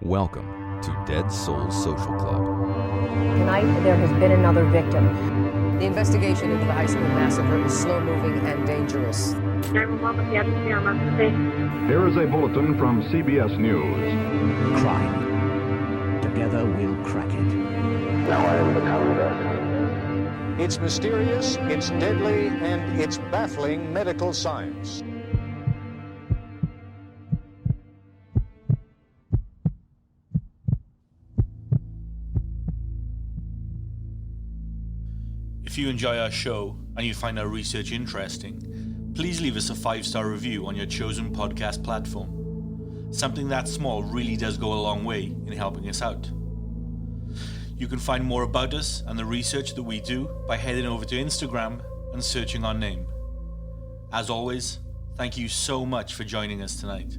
Welcome to Dead Souls Social Club. Tonight, there has been another victim. The investigation into the high school massacre is slow-moving and dangerous. Here is a bulletin from CBS News. Crime. Together we'll crack it. Now I am become death. It's mysterious, it's deadly, and it's baffling medical science. If you enjoy our show and you find our research interesting, please leave us a 5-star review on your chosen podcast platform. Something that small really does go a long way in helping us out. You can find more about us and the research that we do by heading over to Instagram and searching our name. As always, thank you so much for joining us tonight.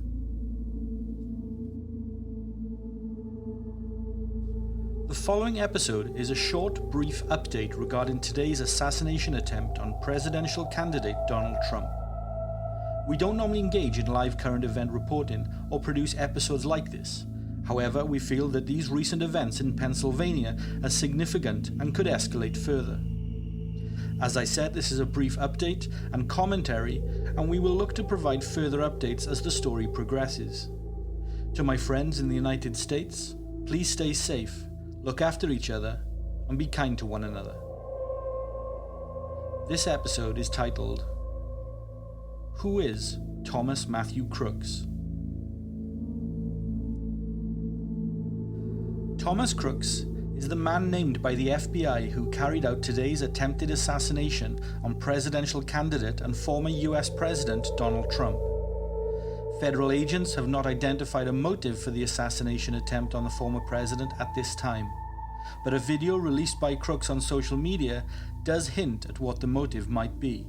The following episode is a short, brief update regarding today's assassination attempt on presidential candidate Donald Trump. We don't normally engage in live current event reporting or produce episodes like this. However, we feel that these recent events in Pennsylvania are significant and could escalate further. As I said, this is a brief update and commentary, and we will look to provide further updates as the story progresses. To my friends in the United States, please stay safe. Look after each other, and be kind to one another. This episode is titled, Who is Thomas Matthew Crooks? Thomas Crooks is the man named by the FBI who carried out today's attempted assassination on presidential candidate and former US President Donald Trump. Federal agents have not identified a motive for the assassination attempt on the former president at this time, but a video released by Crooks on social media does hint at what the motive might be.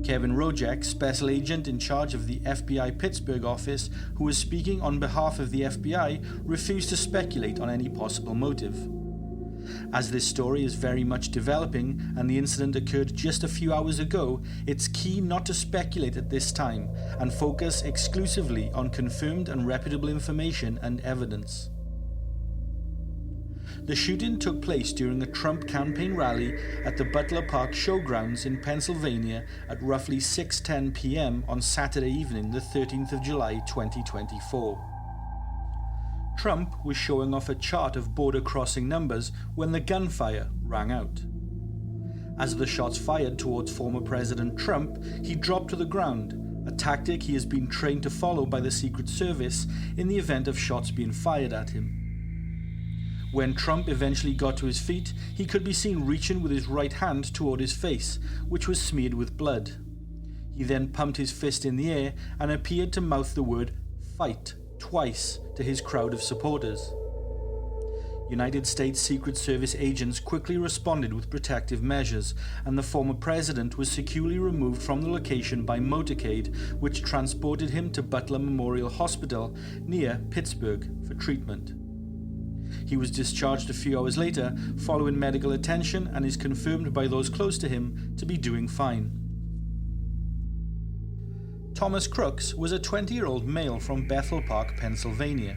Kevin Rojek, special agent in charge of the FBI Pittsburgh office, who was speaking on behalf of the FBI, refused to speculate on any possible motive. As this story is very much developing and the incident occurred just a few hours ago, it's key not to speculate at this time and focus exclusively on confirmed and reputable information and evidence. The shooting took place during a Trump campaign rally at the Butler Showgrounds in Pennsylvania at roughly 6:10 p.m. on Saturday evening, the 13th of July 2024. Trump was showing off a chart of border-crossing numbers when the gunfire rang out. As the shots fired towards former President Trump, he dropped to the ground, a tactic he has been trained to follow by the Secret Service in the event of shots being fired at him. When Trump eventually got to his feet, he could be seen reaching with his right hand toward his face, which was smeared with blood. He then pumped his fist in the air and appeared to mouth the word "fight" twice to his crowd of supporters. United States Secret Service agents quickly responded with protective measures, and the former president was securely removed from the location by motorcade, which transported him to Butler Memorial Hospital near Pittsburgh for treatment. He was discharged a few hours later following medical attention and is confirmed by those close to him to be doing fine. Thomas Crooks was a 20-year-old male from Bethel Park, Pennsylvania,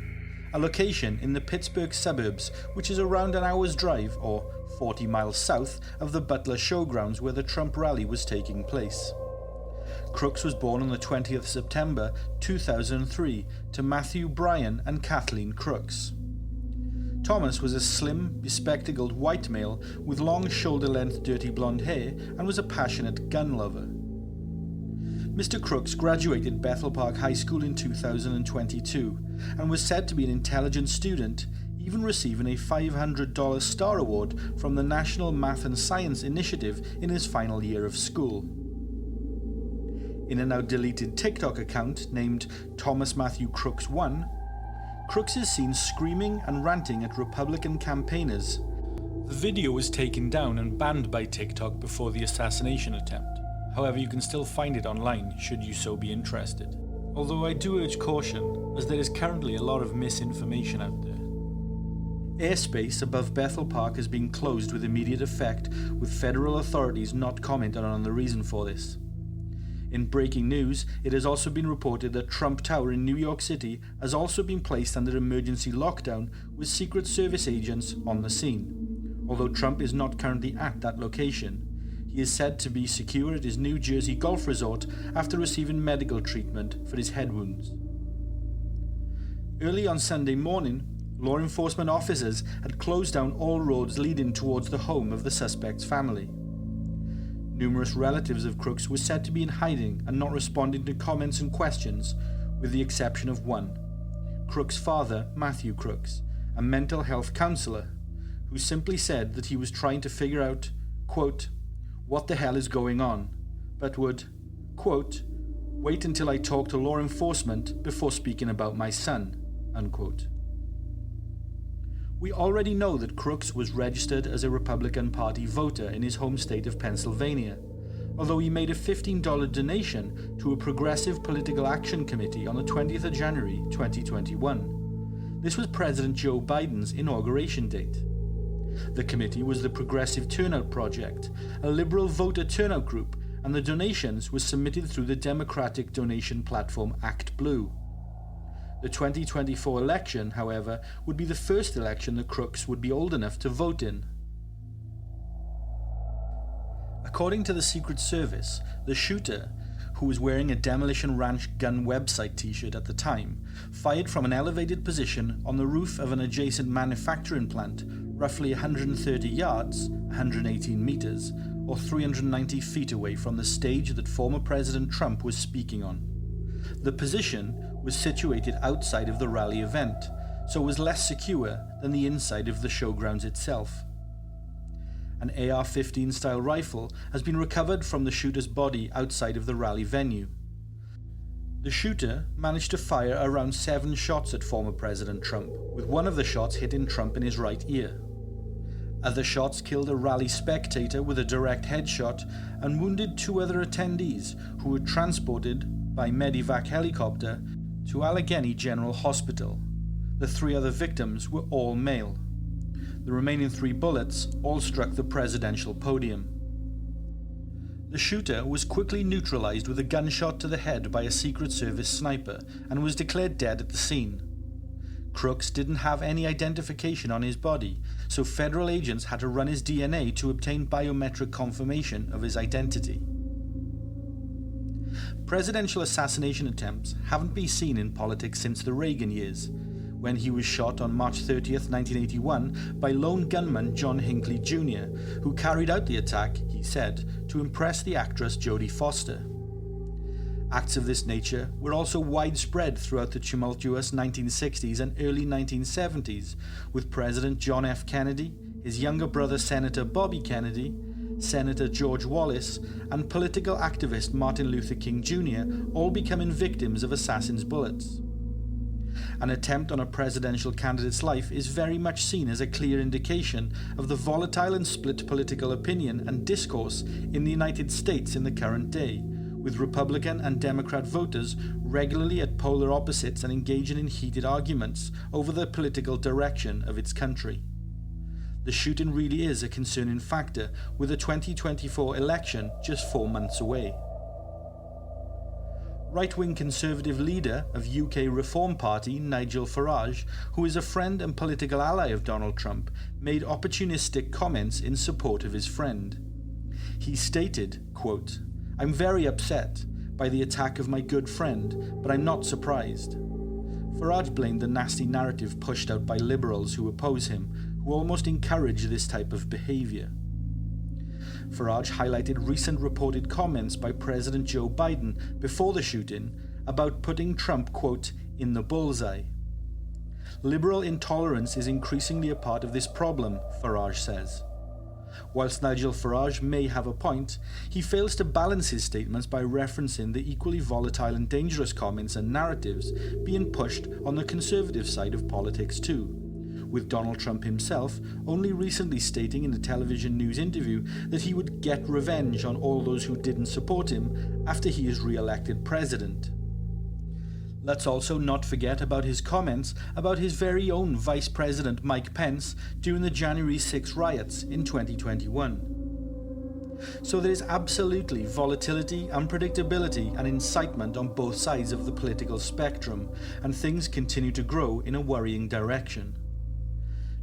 a location in the Pittsburgh suburbs which is around an hour's drive or 40 miles south of the Butler Showgrounds where the Trump rally was taking place. Crooks was born on the 20th of September 2003 to Matthew Bryan and Kathleen Crooks. Thomas was a slim, bespectacled white male with long shoulder-length dirty blonde hair and was a passionate gun lover. Mr. Crooks graduated Bethel Park High School in 2022 and was said to be an intelligent student, even receiving a $500 Star Award from the National Math and Science Initiative in his final year of school. In a now deleted TikTok account named Thomas Matthew Crooks 1, Crooks is seen screaming and ranting at Republican campaigners. The video was taken down and banned by TikTok before the assassination attempt. However, you can still find it online should you so be interested. Although I do urge caution, as there is currently a lot of misinformation out there. Airspace above Bethel Park has been closed with immediate effect, with federal authorities not commenting on the reason for this. In breaking news, it has also been reported that Trump Tower in New York City has also been placed under emergency lockdown with Secret Service agents on the scene. Although Trump is not currently at that location, he is said to be secure at his New Jersey golf resort after receiving medical treatment for his head wounds. Early on Sunday morning, law enforcement officers had closed down all roads leading towards the home of the suspect's family. Numerous relatives of Crooks were said to be in hiding and not responding to comments and questions, with the exception of one, Crooks' father, Matthew Crooks, a mental health counselor, who simply said that he was trying to figure out, quote, what the hell is going on, but would, quote, wait until I talk to law enforcement before speaking about my son, unquote. We already know that Crooks was registered as a Republican Party voter in his home state of Pennsylvania, although he made a $15 donation to a Progressive Political Action Committee on the 20th of January 2021. This was President Joe Biden's inauguration date. The committee was the Progressive Turnout Project, a liberal voter turnout group, and the donations were submitted through the Democratic donation platform ActBlue. The 2024 election, however, would be the first election that Crooks would be old enough to vote in. According to the Secret Service, the shooter, who was wearing a Demolition Ranch gun website t-shirt at the time, fired from an elevated position on the roof of an adjacent manufacturing plant, roughly 130 yards, 118 meters, or 390 feet away from the stage that former President Trump was speaking on. The position was situated outside of the rally event, so was less secure than the inside of the showgrounds itself. An AR-15 style rifle has been recovered from the shooter's body outside of the rally venue. The shooter managed to fire around 7 shots at former President Trump, with one of the shots hitting Trump in his right ear. Other shots killed a rally spectator with a direct headshot and wounded 2 other attendees who were transported by Medivac helicopter to Allegheny General Hospital. The 3 other victims were all male. The remaining 3 bullets all struck the presidential podium. The shooter was quickly neutralized with a gunshot to the head by a Secret Service sniper and was declared dead at the scene. Crooks didn't have any identification on his body, so federal agents had to run his DNA to obtain biometric confirmation of his identity. Presidential assassination attempts haven't been seen in politics since the Reagan years, when he was shot on March 30th, 1981 by lone gunman John Hinckley Jr., who carried out the attack, he said, to impress the actress Jodie Foster. Acts of this nature were also widespread throughout the tumultuous 1960s and early 1970s, with President John F. Kennedy, his younger brother Senator Bobby Kennedy, Senator George Wallace, and political activist Martin Luther King Jr. all becoming victims of assassins' bullets. An attempt on a presidential candidate's life is very much seen as a clear indication of the volatile and split political opinion and discourse in the United States in the current day, with Republican and Democrat voters regularly at polar opposites and engaging in heated arguments over the political direction of its country. The shooting really is a concerning factor, with the 2024 election just 4 months away. Right-wing Conservative leader of UK Reform Party Nigel Farage, who is a friend and political ally of Donald Trump, made opportunistic comments in support of his friend. He stated, quote, "I'm very upset by the attack of my good friend, but I'm not surprised." Farage blamed the nasty narrative pushed out by liberals who oppose him, who almost encourage this type of behavior. Farage highlighted recent reported comments by President Joe Biden before the shooting about putting Trump, quote, in the bullseye. Liberal intolerance is increasingly a part of this problem, Farage says. Whilst Nigel Farage may have a point, he fails to balance his statements by referencing the equally volatile and dangerous comments and narratives being pushed on the conservative side of politics too, with Donald Trump himself only recently stating in a television news interview that he would get revenge on all those who didn't support him after he is re-elected president. Let's also not forget about his comments about his very own Vice President Mike Pence during the January 6 riots in 2021. So there is absolutely volatility, unpredictability and incitement on both sides of the political spectrum, and things continue to grow in a worrying direction.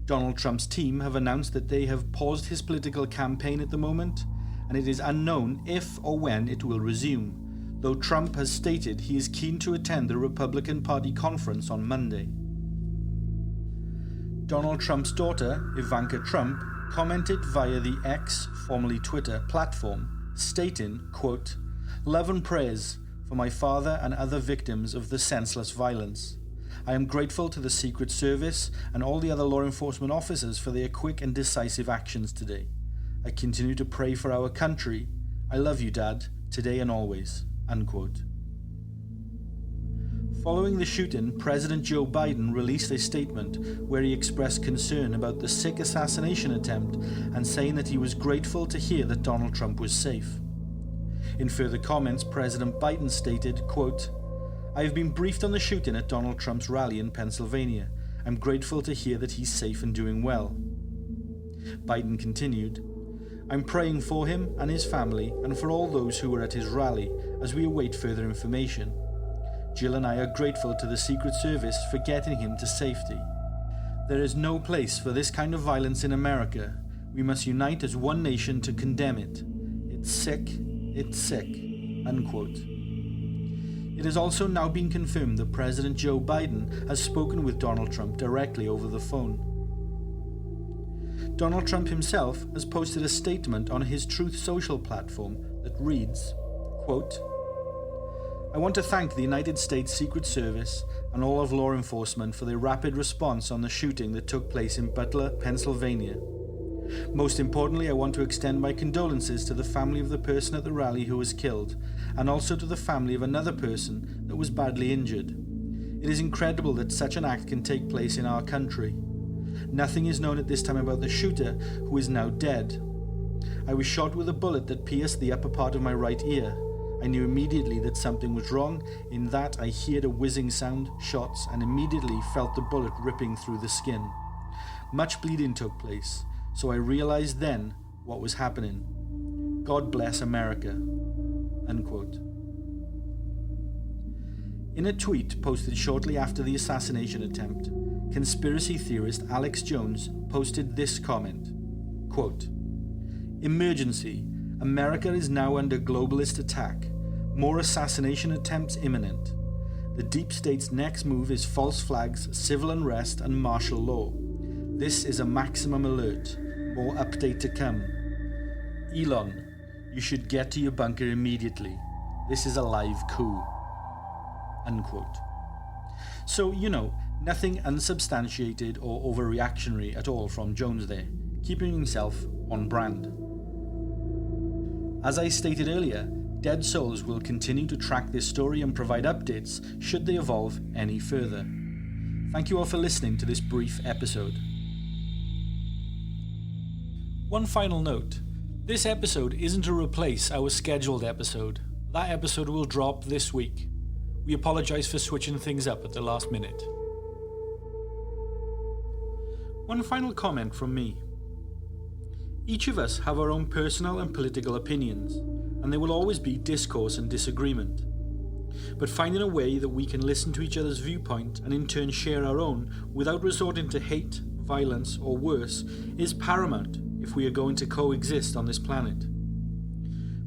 Donald Trump's team have announced that they have paused his political campaign at the moment, and it is unknown if or when it will resume, though Trump has stated he is keen to attend the Republican Party conference on Monday. Donald Trump's daughter, Ivanka Trump, commented via the X, formerly Twitter, platform, stating, quote, "Love and prayers for my father and other victims of the senseless violence. I am grateful to the Secret Service and all the other law enforcement officers for their quick and decisive actions today. I continue to pray for our country. I love you, Dad, today and always." Unquote. Following the shooting, President Joe Biden released a statement where he expressed concern about the sick assassination attempt and saying that he was grateful to hear that Donald Trump was safe. In further comments, President Biden stated, quote, "I have been briefed on the shooting at Donald Trump's rally in Pennsylvania. I'm grateful to hear that he's safe and doing well." Biden continued, "I'm praying for him and his family and for all those who were at his rally as we await further information. Jill and I are grateful to the Secret Service for getting him to safety. There is no place for this kind of violence in America. We must unite as one nation to condemn it. It's sick, it's sick." Unquote. It has also now been confirmed that President Joe Biden has spoken with Donald Trump directly over the phone. Donald Trump himself has posted a statement on his Truth Social platform that reads, quote, "I want to thank the United States Secret Service and all of law enforcement for their rapid response on the shooting that took place in Butler, Pennsylvania. Most importantly, I want to extend my condolences to the family of the person at the rally who was killed, and also to the family of another person that was badly injured. It is incredible that such an act can take place in our country. Nothing is known at this time about the shooter, who is now dead. I was shot with a bullet that pierced the upper part of my right ear. I knew immediately that something was wrong, in that I heard a whizzing sound, shots, and immediately felt the bullet ripping through the skin. Much bleeding took place, so I realized then what was happening. God bless America." Unquote. In a tweet posted shortly after the assassination attempt, conspiracy theorist Alex Jones posted this comment, quote, "Emergency. America is now under globalist attack. More assassination attempts imminent. The deep state's next move is false flags, civil unrest, and martial law. This is a maximum alert. More update to come. Elon, you should get to your bunker immediately. This is a live coup." Unquote. So, nothing unsubstantiated or overreactionary at all from Jones there, keeping himself on brand. As I stated earlier, Dead Souls will continue to track this story and provide updates should they evolve any further. Thank you all for listening to this brief episode. One final note, this episode isn't to replace our scheduled episode. That episode will drop this week. We apologise for switching things up at the last minute. One final comment from me. Each of us have our own personal and political opinions, and there will always be discourse and disagreement. But finding a way that we can listen to each other's viewpoint and in turn share our own without resorting to hate, violence, or worse is paramount if we are going to coexist on this planet.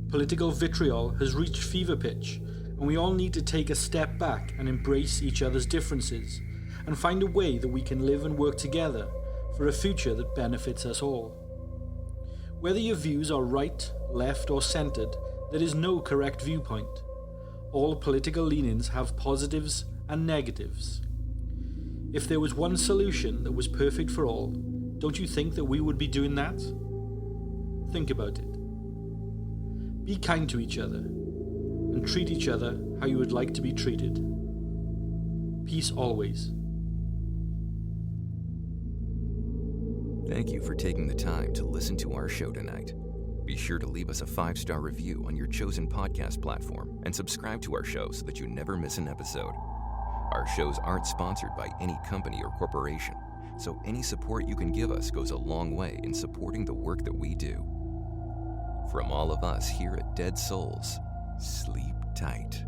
Political vitriol has reached fever pitch, and we all need to take a step back and embrace each other's differences and find a way that we can live and work together for a future that benefits us all. Whether your views are right, left, or centered, there is no correct viewpoint. All political leanings have positives and negatives. If there was one solution that was perfect for all, don't you think that we would be doing that? Think about it. Be kind to each other and treat each other how you would like to be treated. Peace always. Thank you for taking the time to listen to our show tonight. Be sure to leave us a 5-star review on your chosen podcast platform and subscribe to our show so that you never miss an episode. Our shows aren't sponsored by any company or corporation, so any support you can give us goes a long way in supporting the work that we do. From all of us here at Dead Souls, sleep tight.